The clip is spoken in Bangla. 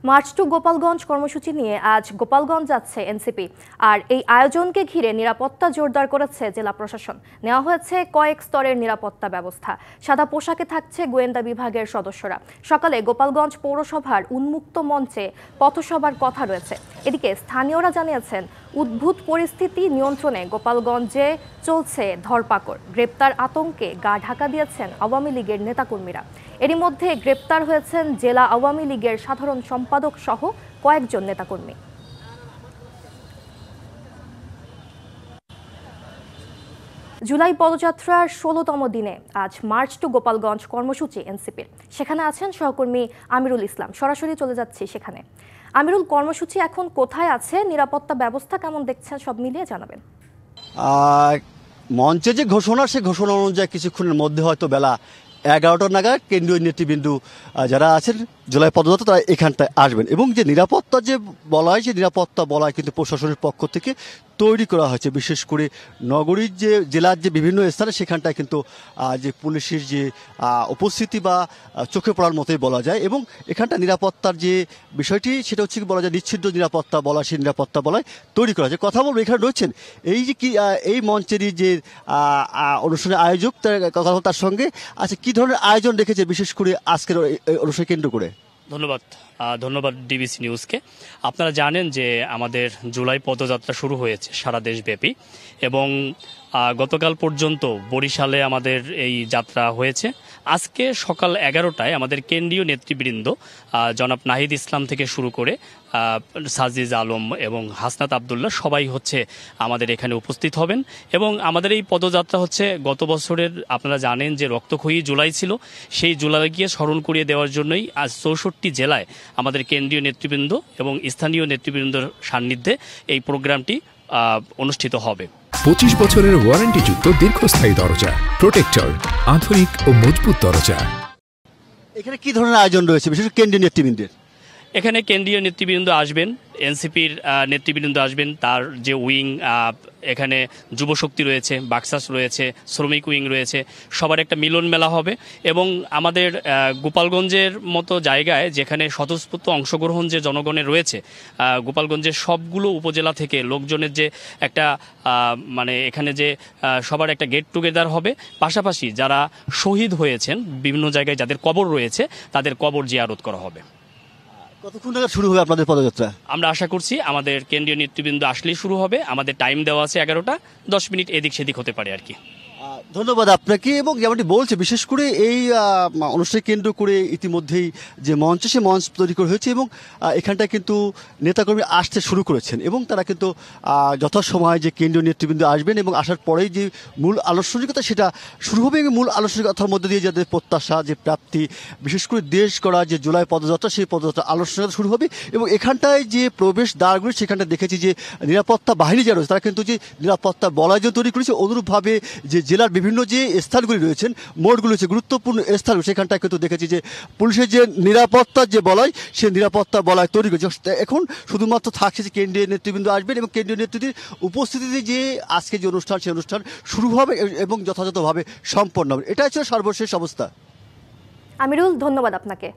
মার্চ টু গোপালগঞ্জ কর্মসূচি নিয়ে আজ গোপালগঞ্জ যাচ্ছে এনসিপি। আর এই আয়োজনকে ঘিরে নিরাপত্তা জোরদার করেছে জেলা প্রশাসন। নেওয়া হয়েছে কয়েক স্তরের নিরাপত্তা ব্যবস্থা। সাদা পোশাকে থাকছে গোয়েন্দা বিভাগের সদস্যরা। সকালে গোপালগঞ্জ পৌরসভার উন্মুক্ত মঞ্চে পথসভার কথা রয়েছে। এদিকে স্থানীয়রা জানিয়েছেন, উদ্ভূত পরিস্থিতি নিয়ন্ত্রণে গোপালগঞ্জে চলছে ধরপাকড়। গ্রেপ্তার আতঙ্কে গা ঢাকা দিয়েছেন আওয়ামী লীগের নেতাকর্মীরা। এরই মধ্যে গ্রেপ্তার হয়েছেন জেলা আওয়ামী লীগের সাধারণ সম্পাদক সহ কয়েকজন নেতাকর্মী। জুলাই পদযাত্রার ১৬তম দিনে আজ মার্চ টু গোপালগঞ্জ কর্মসূচি এনসিপির। সেখানে আছেন সহকর্মী আমিরুল ইসলাম। সরাসরি চলে যাচ্ছি সেখানে। আমিরুল, কর্মসূচি এখন কোথায় আছে, নিরাপত্তা ব্যবস্থা কেমন দেখছেন, সব মিলিয়ে জানাবেন। মঞ্চে যে ঘোষণা, সে ঘোষণা অনুযায়ী কিছুক্ষণের মধ্যে হয়তো বেলা 11টা নাগাদ কেন্দ্রীয় নেতৃবৃন্দ যারা আছেন জুলাই পদযাত্রা তারা এখানটায় আসবেন। এবং যে নিরাপত্তা যে বলা হয়, যে নিরাপত্তা বলা হয় কিন্তু প্রশাসনের পক্ষ থেকে তৈরি করা হয়েছে। বিশেষ করে নগরীর যে জেলার যে বিভিন্ন স্থানে সেখানটায় কিন্তু যে পুলিশের যে উপস্থিতি বা চোখে পড়ার মতোই বলা যায়। এবং এখানটা নিরাপত্তার যে বিষয়টি সেটা হচ্ছে কি বলা যায়, নিচ্ছিদ্র নিরাপত্তা বলা, সেই নিরাপত্তা বলায় তৈরি করা যায়। কথা বলবো, এখানে রয়েছেন এই যে কি এই মঞ্চেরই যে অনুষ্ঠানের আয়োজক, কথা বল তার সঙ্গে। আচ্ছা, কি ধরনের আয়োজন রেখেছে বিশেষ করে আজকের অনুষ্ঠান কেন্দ্র করে? ধন্যবাদ ডিবিসি নিউজকে। আপনারা জানেন যে আমাদের জুলাই পদযাত্রা শুরু হয়েছে সারা দেশব্যাপী, এবং গতকাল পর্যন্ত বরিশালে আমাদের এই যাত্রা হয়েছে। আজকে সকাল 11টায় আমাদের কেন্দ্রীয় নেতৃবৃন্দ জনাব নাহিদ ইসলাম থেকে শুরু করে সাজিজ আলম এবং হাসনাত আবদুল্লাহ সবাই হচ্ছে আমাদের এখানে উপস্থিত হবেন। এবং আমাদের এই পদযাত্রা হচ্ছে গত বছরের, আপনারা জানেন যে রক্তক্ষয়ী জুলাই ছিল, সেই জুলাইকে স্মরণ করিয়ে দেওয়ার জন্যই আজ 64 জেলায় আমাদের কেন্দ্রীয় নেতৃবৃন্দ এবং স্থানীয় নেতৃবৃন্দর সান্নিধ্যে এই প্রোগ্রামটি অনুষ্ঠিত হবে। 25 বছরের ওয়ারেন্টিযুক্ত দীর্ঘস্থায়ী দরজা প্রোটেক্টর, আধুনিক ও মজবুত দরজা। এখানে কি ধরনের আয়োজন রয়েছে বিশেষ করে কেন্দ্রীয় নেতৃবৃন্দের? এখানে কেন্দ্রীয় নেতৃবৃন্দ আসবেন, এনসিপির নেতৃবৃন্দ আসবেন, তার যে উইং, এখানে যুবশক্তি রয়েছে, বাক্সাস রয়েছে, শ্রমিক উইং রয়েছে, সবার একটা মিলন মেলা হবে। এবং আমাদের গোপালগঞ্জের মতো জায়গায় যেখানে স্বতঃস্ফূর্ত অংশগ্রহণ যে জনগণের রয়েছে, গোপালগঞ্জের সবগুলো উপজেলা থেকে লোকজনের যে একটা এখানে যে সবার একটা গেট টুগেদার হবে। পাশাপাশি যারা শহীদ হয়েছেন বিভিন্ন জায়গায়, যাদের কবর রয়েছে, তাদের কবর জিয়ারত করা হবে। কতক্ষণ নাগাদ শুরু হবে আপনাদের পদযাত্রা? আমরা আশা করছি আমাদের কেন্দ্রীয় নেতৃবৃন্দ আসলেই শুরু হবে। আমাদের টাইম দেওয়া আছে 11টা, 10 মিনিট এদিক সেদিক হতে পারে আর কি। ধন্যবাদ আপনাকে। এবং যেমনটি বলছে, বিশেষ করে এই অনুষ্ঠান কেন্দ্র করে ইতিমধ্যেই যে মঞ্চ, সে মঞ্চ তৈরি করা হয়েছে এবং এখানটায় কিন্তু নেতাকর্মী আসতে শুরু করেছেন। এবং তারা কিন্তু যথাসময়ে যে কেন্দ্রীয় নেতৃবৃন্দ আসবেন এবং আসার পরেই যে মূল আলোচনিকতা সেটা শুরু হবে। এবং মূল আলোচনিকতার মধ্যে দিয়ে যাদের প্রত্যাশা, যে প্রাপ্তি, বিশেষ করে দেশ করা যে জুলাই পদযাত্রা, সেই পদযাত্রা আলোচনা শুরু হবে। এবং এখানটায় যে প্রবেশ দ্বারগুলি, সেখানটা দেখেছি যে নিরাপত্তা বাহিনী যারা রয়েছে তারা কিন্তু যে নিরাপত্তা বলয় যে তৈরি করেছে, অনুরূপভাবে যে জেলার বিভিন্ন যে স্থানগুলি রয়েছেন, মোড়গুলি রয়েছে, গুরুত্বপূর্ণ স্থান, সেখানটায় কিন্তু দেখেছি যে পুলিশের যে নিরাপত্তার যে বলয়, সেই নিরাপত্তা বলয় তৈরি করেছে। এখন শুধুমাত্র থাকছে যে কেন্দ্রীয় নেতৃবৃন্দ আসবেন এবং কেন্দ্রীয় নেতৃত্বের উপস্থিতিতে যে আজকে যে অনুষ্ঠান, সেই অনুষ্ঠান শুরু হবে এবং যথাযথভাবে সম্পন্ন হবে। এটাই ছিল সর্বশেষ অবস্থা। আমিরুল, ধন্যবাদ আপনাকে।